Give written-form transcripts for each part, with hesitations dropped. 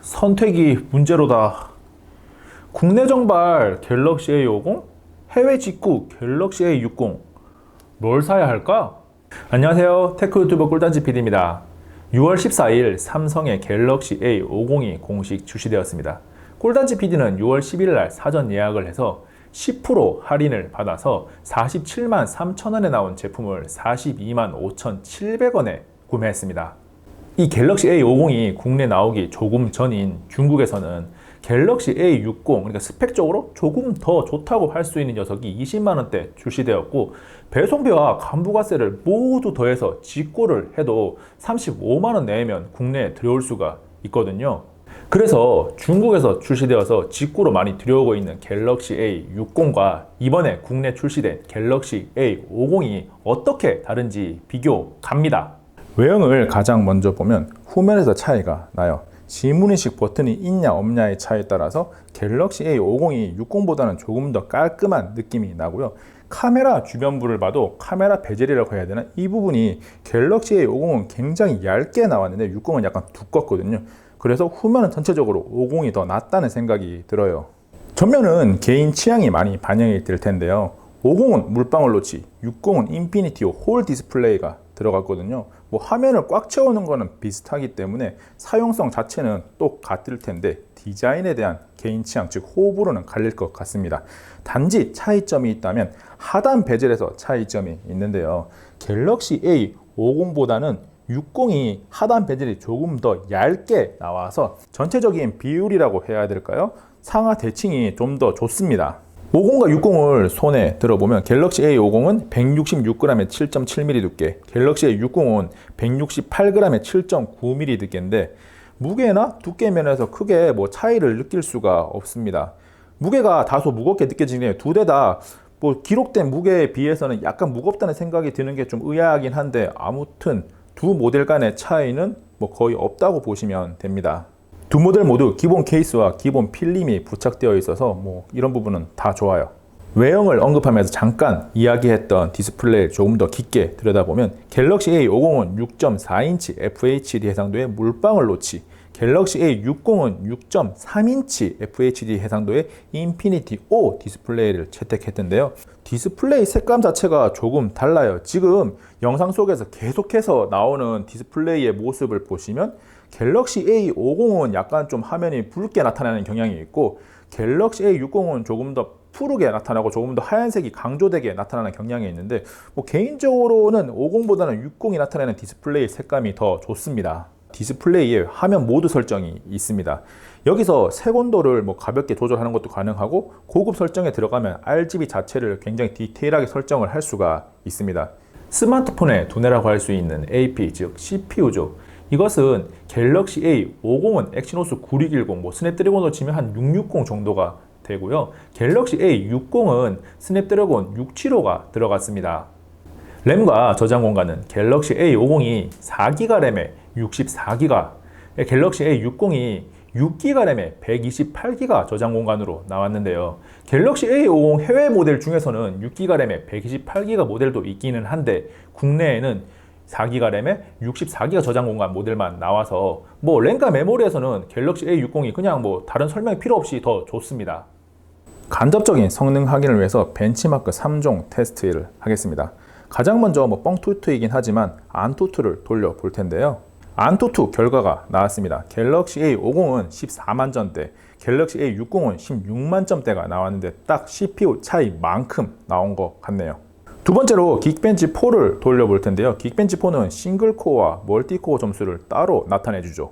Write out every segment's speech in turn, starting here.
선택이 문제로다. 국내 정발 갤럭시 A50, 해외 직구 갤럭시 A60. 뭘 사야 할까? 안녕하세요. 테크 유튜버 꿀단지 PD입니다. 6월 14일 삼성의 갤럭시 A50이 공식 출시되었습니다. 꿀단지 PD는 6월 10일 날 사전 예약을 해서 10% 할인을 받아서 47만 3천원에 나온 제품을 42만 5,700원에 구매했습니다. 이 갤럭시 A50이 국내 나오기 조금 전인 중국에서는 갤럭시 A60, 그러니까 스펙적으로 조금 더 좋다고 할 수 있는 녀석이 20만원대 출시되었고, 배송비와 간부가세를 모두 더해서 직구를 해도 35만원 내면 국내에 들여올 수가 있거든요. 그래서 중국에서 출시되어서 직구로 많이 들여오고 있는 갤럭시 A60과 이번에 국내 출시된 갤럭시 A50이 어떻게 다른지 비교 갑니다. 외형을 가장 먼저 보면 후면에서 차이가 나요. 지문인식 버튼이 있냐 없냐의 차이에 따라서 갤럭시 A50이 60보다는 조금 더 깔끔한 느낌이 나고요. 카메라 주변부를 봐도 카메라 베젤이라고 해야 되나? 이 부분이 갤럭시 A50은 굉장히 얇게 나왔는데 60은 약간 두껍거든요. 그래서 후면은 전체적으로 50이 더 낫다는 생각이 들어요. 전면은 개인 취향이 많이 반영이 될 텐데요. 50은 물방울 노치, 60은 인피니티 홀 디스플레이가 들어갔거든요. 뭐 화면을 꽉 채우는 거는 비슷하기 때문에 사용성 자체는 똑같을 텐데 디자인에 대한 개인 취향, 즉 호불호는 갈릴 것 같습니다. 단지 차이점이 있다면 하단 베젤에서 차이점이 있는데요. 갤럭시 A50보다는 60이 하단 베젤이 조금 더 얇게 나와서 전체적인 비율이라고 해야 될까요? 상하 대칭이 좀 더 좋습니다. 50과 60을 손에 들어보면 갤럭시 A50은 166g에 7.7mm 두께, 갤럭시 A60은 168g에 7.9mm 두께인데 무게나 두께 면에서 크게 뭐 차이를 느낄 수가 없습니다. 무게가 다소 무겁게 느껴지네요. 두 대 다 뭐 기록된 무게에 비해서는 약간 무겁다는 생각이 드는 게 좀 의아하긴 한데 아무튼 두 모델 간의 차이는 뭐 거의 없다고 보시면 됩니다. 두 모델 모두 기본 케이스와 기본 필름이 부착되어 있어서 뭐 이런 부분은 다 좋아요. 외형을 언급하면서 잠깐 이야기했던 디스플레이를 조금 더 깊게 들여다보면 갤럭시 A50은 6.4인치 FHD 해상도의 물방울 노치, 갤럭시 A60은 6.3인치 FHD 해상도의 인피니티 O 디스플레이를 채택했던데요. 디스플레이 색감 자체가 조금 달라요. 지금 영상 속에서 계속해서 나오는 디스플레이의 모습을 보시면 갤럭시 A50은 약간 좀 화면이 붉게 나타나는 경향이 있고 갤럭시 A60은 조금 더 푸르게 나타나고 조금 더 하얀색이 강조되게 나타나는 경향이 있는데 뭐 개인적으로는 50보다는 60이 나타내는 디스플레이 색감이 더 좋습니다. 디스플레이에 화면 모드 설정이 있습니다. 여기서 색온도를 뭐 가볍게 조절하는 것도 가능하고 고급 설정에 들어가면 RGB 자체를 굉장히 디테일하게 설정을 할 수가 있습니다. 스마트폰의 두뇌라고 할 수 있는 AP, 즉 CPU죠. 이것은 갤럭시 A50은 엑시노스 9610, 뭐 스냅드래곤으로 치면 한 660 정도가 되고요. 갤럭시 A60은 스냅드래곤 675가 들어갔습니다. 램과 저장 공간은 갤럭시 A50이 4GB 램에 64GB, 갤럭시 A60이 6GB 램에 128GB 저장 공간으로 나왔는데요. 갤럭시 A50 해외 모델 중에서는 6GB 램에 128GB 모델도 있기는 한데 국내에는 4GB 램에 64GB 저장 공간 모델만 나와서 뭐 램과 메모리에서는 갤럭시 A60이 그냥 뭐 다른 설명이 필요 없이 더 좋습니다. 간접적인 성능 확인을 위해서 벤치마크 3종 테스트를 하겠습니다. 가장 먼저 뭐 뻥투투이긴 하지만 안투투를 돌려볼 텐데요. 안투투 결과가 나왔습니다. 갤럭시 A50은 14만 점대, 갤럭시 A60은 16만 점대가 나왔는데 딱 CPU 차이만큼 나온 것 같네요. 두 번째로 긱벤치 4를 돌려볼 텐데요. 긱벤치 4는 싱글코어와 멀티코어 점수를 따로 나타내주죠.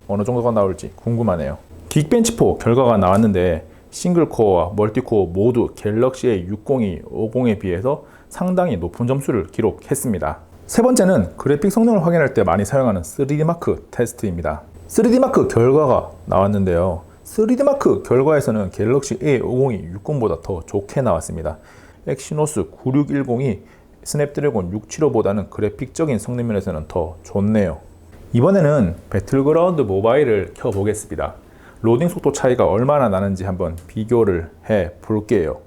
어느 정도가 나올지 궁금하네요. 긱벤치 4 결과가 나왔는데 싱글코어와 멀티코어 모두 갤럭시 A60이 50에 비해서 상당히 높은 점수를 기록했습니다. 세 번째는 그래픽 성능을 확인할 때 많이 사용하는 3D마크 테스트입니다. 3D마크 결과가 나왔는데요. 3D마크 결과에서는 갤럭시 A50이 60보다 더 좋게 나왔습니다. 엑시노스 9610이 스냅드래곤 675보다는 그래픽적인 성능 면에서는 더 좋네요. 이번에는 배틀그라운드 모바일을 켜보겠습니다. 로딩 속도 차이가 얼마나 나는지 한번 비교를 해 볼게요.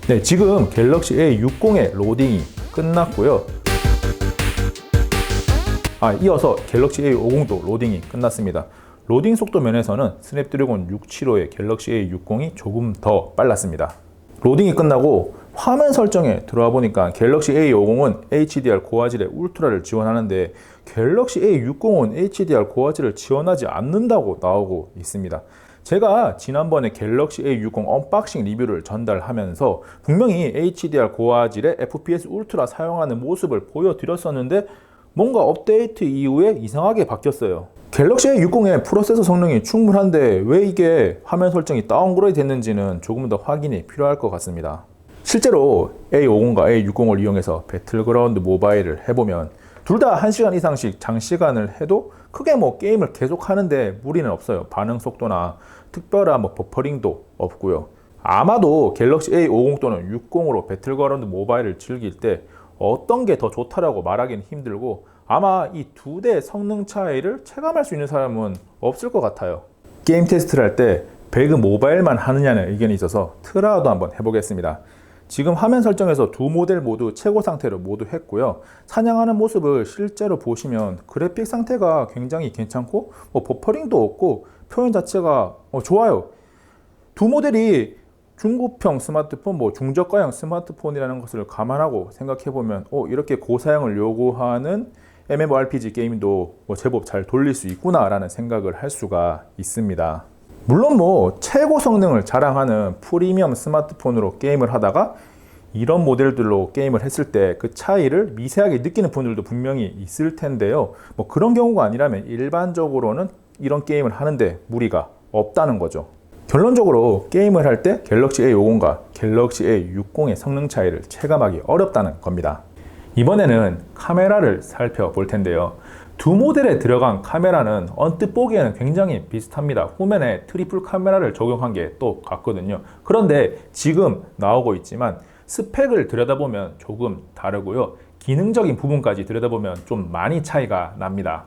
네, 지금 갤럭시 A60의 로딩이 끝났고요. 이어서 갤럭시 A50도 로딩이 끝났습니다. 로딩 속도 면에서는 스냅드래곤 675의 갤럭시 A60이 조금 더 빨랐습니다. 로딩이 끝나고 화면 설정에 들어와 보니까 갤럭시 A50은 HDR 고화질의 울트라를 지원하는데 갤럭시 A60은 HDR 고화질을 지원하지 않는다고 나오고 있습니다. 제가 지난번에 갤럭시 A60 언박싱 리뷰를 전달하면서 분명히 HDR 고화질의 FPS 울트라 사용하는 모습을 보여드렸었는데 뭔가 업데이트 이후에 이상하게 바뀌었어요. 갤럭시 A60의 프로세서 성능이 충분한데 왜 이게 화면 설정이 다운그레이드 됐는지는 조금 더 확인이 필요할 것 같습니다. 실제로 A50과 A60을 이용해서 배틀그라운드 모바일을 해보면 둘 다 1시간 이상씩 장시간을 해도 크게 게임을 계속 하는데 무리는 없어요. 반응 속도나 특별한 버퍼링도 없고요. 아마도 갤럭시 A50 또는 60으로 배틀그라운드 모바일을 즐길 때 어떤 게 더 좋다라고 말하기는 힘들고 아마 이 두 대의 성능 차이를 체감할 수 있는 사람은 없을 것 같아요. 게임 테스트를 할 때 배그 모바일만 하느냐는 의견이 있어서 트라우도 한번 해보겠습니다. 지금 화면 설정에서 두 모델 모두 최고 상태로 모두 했고요. 사냥하는 모습을 실제로 보시면 그래픽 상태가 굉장히 괜찮고 버퍼링도 없고 표현 자체가 좋아요. 두 모델이 중고평 스마트폰, 중저가형 스마트폰이라는 것을 감안하고 생각해보면 이렇게 고사양을 요구하는 MMORPG 게임도 제법 잘 돌릴 수 있구나 라는 생각을 할 수가 있습니다. 물론 최고 성능을 자랑하는 프리미엄 스마트폰으로 게임을 하다가 이런 모델들로 게임을 했을 때 그 차이를 미세하게 느끼는 분들도 분명히 있을 텐데요. 그런 경우가 아니라면 일반적으로는 이런 게임을 하는데 무리가 없다는 거죠. 결론적으로 게임을 할 때 갤럭시 A50과 갤럭시 A60의 성능 차이를 체감하기 어렵다는 겁니다. 이번에는 카메라를 살펴볼 텐데요. 두 모델에 들어간 카메라는 언뜻 보기에는 굉장히 비슷합니다. 후면에 트리플 카메라를 적용한 게 또 같거든요. 그런데 지금 나오고 있지만 스펙을 들여다보면 조금 다르고요. 기능적인 부분까지 들여다보면 좀 많이 차이가 납니다.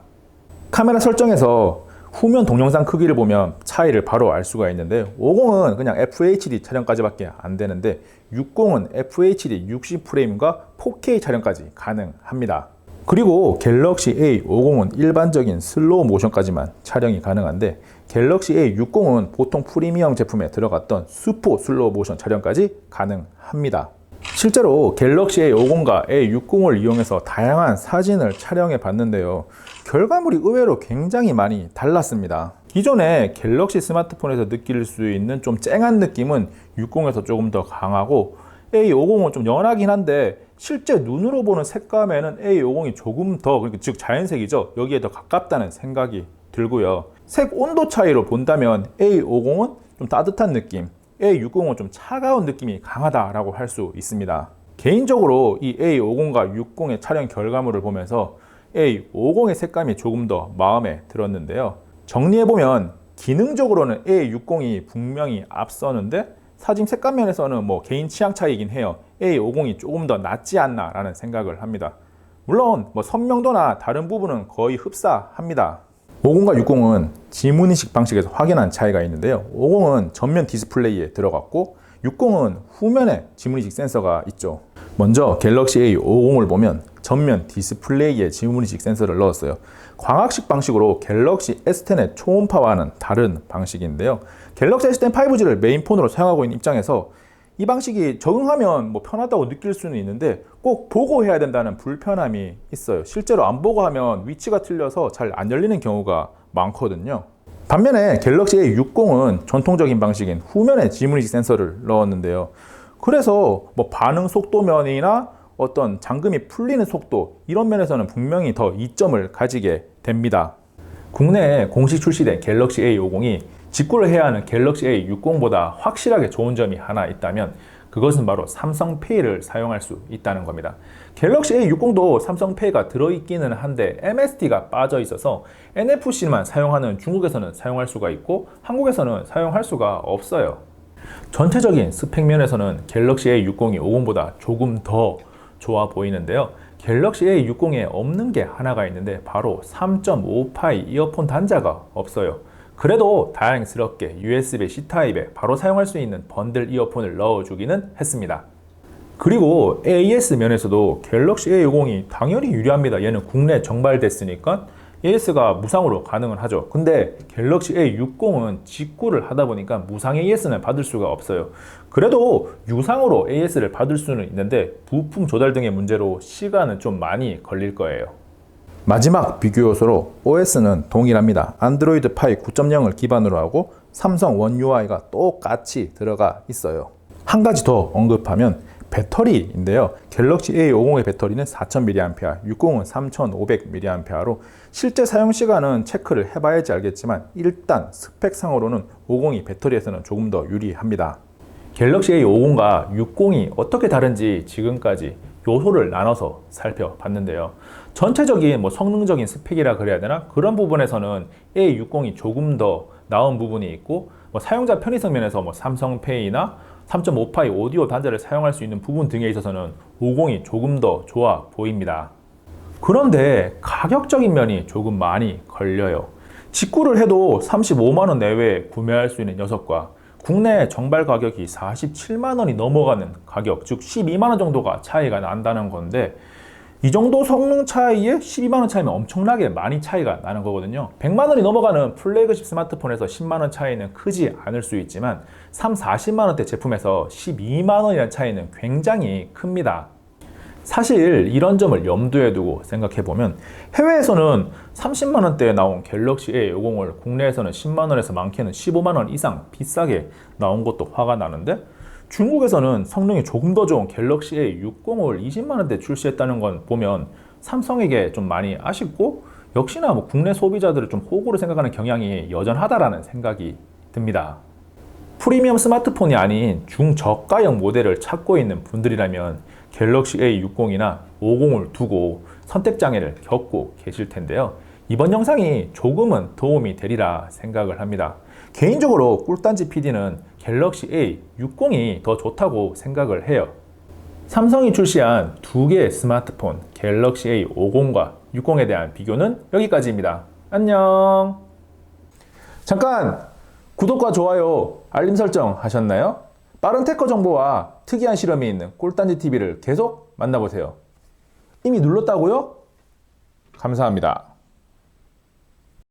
카메라 설정에서 후면 동영상 크기를 보면 차이를 바로 알 수가 있는데 50은 그냥 FHD 촬영까지밖에 안 되는데 60은 FHD 60프레임과 4K 촬영까지 가능합니다. 그리고 갤럭시 A50은 일반적인 슬로우 모션까지만 촬영이 가능한데 갤럭시 A60은 보통 프리미엄 제품에 들어갔던 슈퍼 슬로우 모션 촬영까지 가능합니다. 실제로 갤럭시 A50과 A60을 이용해서 다양한 사진을 촬영해 봤는데요. 결과물이 의외로 굉장히 많이 달랐습니다. 기존의 갤럭시 스마트폰에서 느낄 수 있는 좀 쨍한 느낌은 60에서 조금 더 강하고 A50은 좀 연하긴 한데 실제 눈으로 보는 색감에는 A50이 조금 더, 즉 자연색이죠. 여기에 더 가깝다는 생각이 들고요. 색 온도 차이로 본다면 A50은 좀 따뜻한 느낌, A60은 좀 차가운 느낌이 강하다라고 할 수 있습니다. 개인적으로 이 A50과 60의 촬영 결과물을 보면서 A50의 색감이 조금 더 마음에 들었는데요. 정리해보면 기능적으로는 A60이 분명히 앞서는데 사진 색감 면에서는 개인 취향 차이이긴 해요. A50이 조금 더 낫지 않나 라는 생각을 합니다. 물론 선명도나 다른 부분은 거의 흡사합니다. 50과 60은 지문인식 방식에서 확연한 차이가 있는데요. 50은 전면 디스플레이에 들어갔고 60은 후면에 지문인식 센서가 있죠. 먼저 갤럭시 A50을 보면 전면 디스플레이에 지문인식 센서를 넣었어요. 광학식 방식으로 갤럭시 S10의 초음파와는 다른 방식인데요. 갤럭시 S10 5G를 메인폰으로 사용하고 있는 입장에서 이 방식이 적응하면 편하다고 느낄 수는 있는데 꼭 보고 해야 된다는 불편함이 있어요. 실제로 안 보고 하면 위치가 틀려서 잘 안 열리는 경우가 많거든요. 반면에 갤럭시 A60은 전통적인 방식인 후면에 지문인식 센서를 넣었는데요. 그래서 반응 속도면이나 어떤 잠금이 풀리는 속도 이런 면에서는 분명히 더 이점을 가지게 됩니다. 국내에 공식 출시된 갤럭시 A50이 직구를 해야 하는 갤럭시 A60보다 확실하게 좋은 점이 하나 있다면 그것은 바로 삼성페이를 사용할 수 있다는 겁니다. 갤럭시 A60도 삼성페이가 들어있기는 한데 MST가 빠져 있어서 NFC만 사용하는 중국에서는 사용할 수가 있고 한국에서는 사용할 수가 없어요. 전체적인 스펙 면에서는 갤럭시 A60이 50보다 조금 더 좋아 보이는데요. 갤럭시 A60에 없는 게 하나가 있는데 바로 3.5파이 이어폰 단자가 없어요. 그래도 다행스럽게 USB-C 타입에 바로 사용할 수 있는 번들 이어폰을 넣어주기는 했습니다. 그리고 AES 면에서도 갤럭시 A50이 당연히 유리합니다. 얘는 국내 정발됐으니까 AES가 무상으로 가능은 하죠. 근데 갤럭시 A60은 직구를 하다 보니까 무상 AES는 받을 수가 없어요. 그래도 유상으로 AES를 받을 수는 있는데 부품 조달 등의 문제로 시간은 좀 많이 걸릴 거예요. 마지막 비교 요소로 OS는 동일합니다. 안드로이드 파이 9.0을 기반으로 하고 삼성 원 UI가 똑같이 들어가 있어요. 한 가지 더 언급하면 배터리인데요. 갤럭시 A50의 배터리는 4000mAh, 60은 3500mAh로 실제 사용 시간은 체크를 해봐야지 알겠지만 일단 스펙상으로는 50이 배터리에서는 조금 더 유리합니다. 갤럭시 A50과 60이 어떻게 다른지 지금까지 요소를 나눠서 살펴봤는데요. 전체적인 성능적인 스펙이라 그래야 되나? 그런 부분에서는 A60이 조금 더 나은 부분이 있고 사용자 편의성 면에서 삼성페이나 3.5파이 오디오 단자를 사용할 수 있는 부분 등에 있어서는 50이 조금 더 좋아 보입니다. 그런데 가격적인 면이 조금 많이 걸려요. 직구를 해도 35만원 내외에 구매할 수 있는 녀석과 국내 정발 가격이 47만원이 넘어가는 가격, 즉 12만원 정도가 차이가 난다는 건데 이 정도 성능 차이에 12만원 차이면 엄청나게 많이 차이가 나는 거거든요. 100만원이 넘어가는 플래그십 스마트폰에서 10만원 차이는 크지 않을 수 있지만 40만원대 제품에서 12만원이라는 차이는 굉장히 큽니다. 사실 이런 점을 염두에 두고 생각해보면 해외에서는 30만원대에 나온 갤럭시 A50을 국내에서는 10만원에서 많게는 15만원 이상 비싸게 나온 것도 화가 나는데 중국에서는 성능이 조금 더 좋은 갤럭시 A60을 20만원대 출시했다는 건 보면 삼성에게 좀 많이 아쉽고 역시나 국내 소비자들을 좀 호구로 생각하는 경향이 여전하다라는 생각이 듭니다. 프리미엄 스마트폰이 아닌 중저가형 모델을 찾고 있는 분들이라면 갤럭시 A60이나 50을 두고 선택장애를 겪고 계실 텐데요. 이번 영상이 조금은 도움이 되리라 생각을 합니다. 개인적으로 꿀단지 PD는 갤럭시 A60이 더 좋다고 생각을 해요. 삼성이 출시한 두 개의 스마트폰 갤럭시 A50과 60에 대한 비교는 여기까지입니다. 안녕. 잠깐 구독과 좋아요, 알림 설정 하셨나요? 빠른 테크 정보와 특이한 실험이 있는 꿀단지 TV를 계속 만나보세요. 이미 눌렀다고요? 감사합니다.